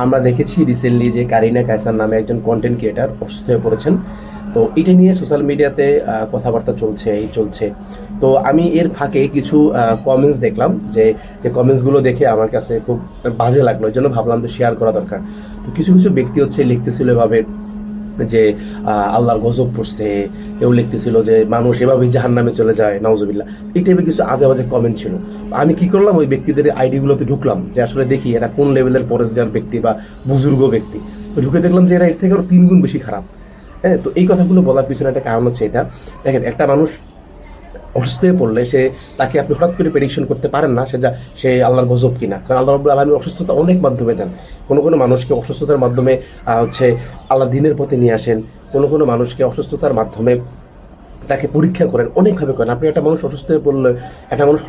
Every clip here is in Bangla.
আমরা দেখেছি রিসেন্টলি যে কারিনা কায়সার নামে একজন কন্টেন্ট ক্রিয়েটার অসুস্থ হয়ে পড়েছেন। তো এটা নিয়ে সোশ্যাল মিডিয়াতে কথাবার্তা চলছে। তো আমি এর ফাঁকে কিছু কমেন্টস দেখলাম, যে কমেন্টসগুলো দেখে আমার কাছে খুব বাজে লাগলো, এই জন্য ভাবলাম যে শেয়ার করা দরকার। তো কিছু কিছু ব্যক্তি হচ্ছে লিখতেছিল এভাবে যে আল্লাহর গজব পড়ছে, কেউ লিখতেছিল যে মানুষ এভাবেই জাহান্নামে চলে যায়, নাউজুবিল্লাহ। এই টাইপের কিছু আজে বাজে কমেন্ট ছিল। আমি কি করলাম, ওই ব্যক্তিদের আইডিগুলোতে ঢুকলাম যে আসলে দেখি এরা কোন লেভেলের পরেশগার ব্যক্তি বা বুজুর্গ ব্যক্তি। তো ঢুকে দেখলাম যে এরা এর থেকে আরো 3 গুণ বেশি খারাপ। হ্যাঁ, তো এই কথাগুলো বলার পিছনে একটা কারণ হচ্ছে এটা। দেখেন, একটা মানুষ অসুস্থ হয়ে পড়লে তাকে আপনি হঠাৎ করে প্রেডিকশন করতে পারেন না সে আল্লাহর গজব কিনা। কারণ আল্লাহ রাব্বুল আলামিন অসুস্থতা অনেক মাধ্যমে দেন। কোনো কোনো মানুষকে অসুস্থতার মাধ্যমে হচ্ছে আল্লাহ দিনের পথে নিয়ে আসেন। কোনো কোনো মানুষকে অসুস্থতার মাধ্যমে তাকে পরীক্ষা করেন, অনেকভাবে করেন। আপনি একটা মানুষ অসুস্থ হয়ে পড়লো, একটা মানুষ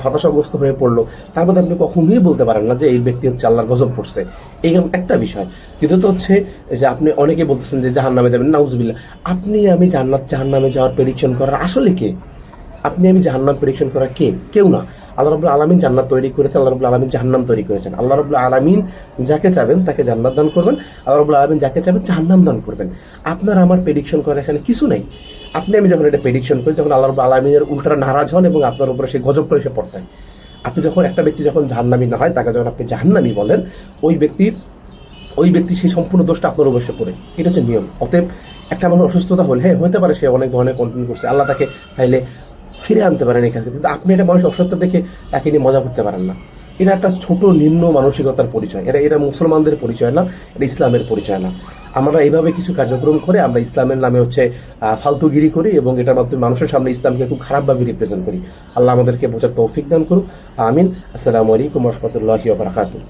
হতাশাগ্রস্ত হয়ে পড়লো, তার মধ্যে আপনি কখনোই বলতে পারেন না যে এই ব্যক্তি হচ্ছে আল্লাহর গজব পড়ছে। এই একটা বিষয়। দ্বিতীয়ত হচ্ছে যে আপনি অনেকে বলতেছেন যে জাহান্নামে যাবেন, নাউজুবিল্লাহ। আপনি আমি জাহান্নামে যাওয়ার প্রেডিকশন করার আসলে কে? আপনি আমি জাহান্নাম প্রেডিকশন করা কেউ না। আল্লাহ রাব্বুল আলামিন জান্নাত তৈরি করেছেন, আল্লাহ রাব্বুল আলামিন জাহান্নাম তৈরি করেছেন। আল্লাহ রাব্বুল আলামিন যাকে চাবেন তাকে জান্নাত দান করবেন, আল্লাহ রাব্বুল আলামিন যাকে চাবেন জাহান্নাম দান করবেন। আপনার আমার প্রেডিকশন করা এখানে কিছু নাই। আপনি আমি যখন এটা প্রেডিকশন করি তখন আল্লাহ রাব্বুল আলামিনের উল্টারা নারাজ হন এবং আপনার উপরে সেই গজবটা এসে পড়তায়। আপনি যখন একটা ব্যক্তি যখন জাহান্নামী না হয়, তাকে যখন আপনি জাহান্নামী বলেন, ওই ব্যক্তি সেই সম্পূর্ণ দোষটা আপনার উপর এসে পড়ে। এটা হচ্ছে নিয়ম। অতএব একটা মানুষ অসুস্থতা হলে, হ্যাঁ হতে পারে সে অনেক ধরনের কন্টেন্ট করছে, আল্লাহ তাকে চাইলে ফিরে আনতে পারেন এখানে, কিন্তু আপনি একটা মানুষ অসুস্থ দেখে তাকে নিয়ে মজা করতে পারেন না। এটা একটা ছোট নিম্ন মানসিকতার পরিচয়। এটা মুসলমানদের পরিচয় না, এটা ইসলামের পরিচয় না। আমরা এইভাবে কিছু কার্যক্রম করে আমরা ইসলামের নামে হচ্ছে ফালতুগিরি করি এবং এটার মাধ্যমে মানুষের সামনে ইসলামকে খুব খারাপভাবে রিপ্রেজেন্ট করি। আল্লাহ আমাদেরকে বোঝার তৌফিক দান করুক, আমিন। আসসালামু আলাইকুম ওয়া রাহমাতুল্লাহি ওয়া বারাকাতুহু।